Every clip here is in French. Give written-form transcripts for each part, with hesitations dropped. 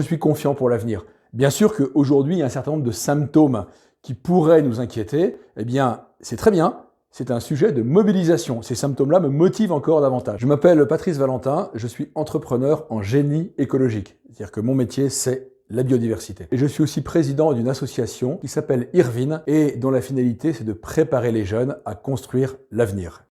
Je suis confiant pour l'avenir. Bien sûr qu'aujourd'hui, il y a un certain nombre de symptômes qui pourraient nous inquiéter. Eh bien, c'est très bien. C'est un sujet de mobilisation. Ces symptômes-là me motivent encore davantage. Je m'appelle Patrice Valentin, je suis entrepreneur en génie écologique. C'est-à-dire que mon métier, c'est la biodiversité. Et je suis aussi président d'une association qui s'appelle IRVIN et dont la finalité, c'est de préparer les jeunes à construire l'avenir.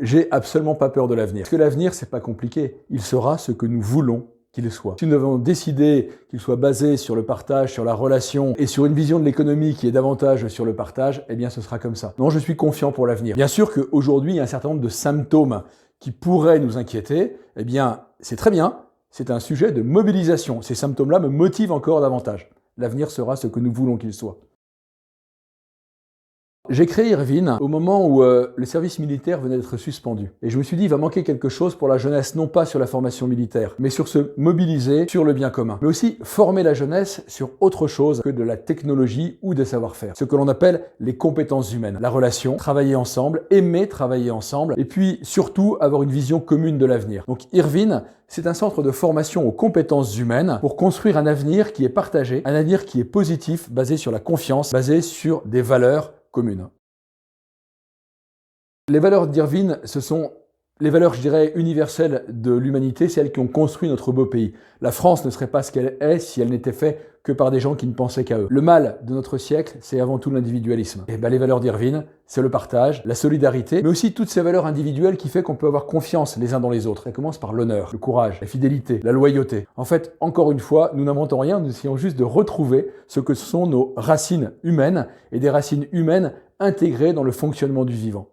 J'ai absolument pas peur de l'avenir. Parce que l'avenir, c'est pas compliqué. Il sera ce que nous voulons qu'il soit. Si nous avons décidé qu'il soit basé sur le partage, sur la relation et sur une vision de l'économie qui est davantage sur le partage, eh bien ce sera comme ça. Non, je suis confiant pour l'avenir. Bien sûr qu'aujourd'hui, il y a un certain nombre de symptômes qui pourraient nous inquiéter. Eh bien, c'est très bien. C'est un sujet de mobilisation. Ces symptômes-là me motivent encore davantage. L'avenir sera ce que nous voulons qu'il soit. J'ai créé IRVIN au moment où le service militaire venait d'être suspendu. Et je me suis dit, il va manquer quelque chose pour la jeunesse, non pas sur la formation militaire, mais sur se mobiliser sur le bien commun. Mais aussi former la jeunesse sur autre chose que de la technologie ou des savoir-faire. Ce que l'on appelle les compétences humaines. La relation, travailler ensemble, aimer travailler ensemble, et puis surtout avoir une vision commune de l'avenir. Donc IRVIN, c'est un centre de formation aux compétences humaines pour construire un avenir qui est partagé, un avenir qui est positif, basé sur la confiance, basé sur des valeurs communes. Les valeurs d'IRVIN, ce sont les valeurs, je dirais, universelles de l'humanité, celles qui ont construit notre beau pays. La France ne serait pas ce qu'elle est si elle n'était faite que par des gens qui ne pensaient qu'à eux. Le mal de notre siècle, c'est avant tout l'individualisme. Et les valeurs d'IRVIN, c'est le partage, la solidarité, mais aussi toutes ces valeurs individuelles qui font qu'on peut avoir confiance les uns dans les autres. Ça commence par l'honneur, le courage, la fidélité, la loyauté. En fait, encore une fois, nous n'inventons rien, nous essayons juste de retrouver ce que sont nos racines humaines et des racines humaines intégrées dans le fonctionnement du vivant.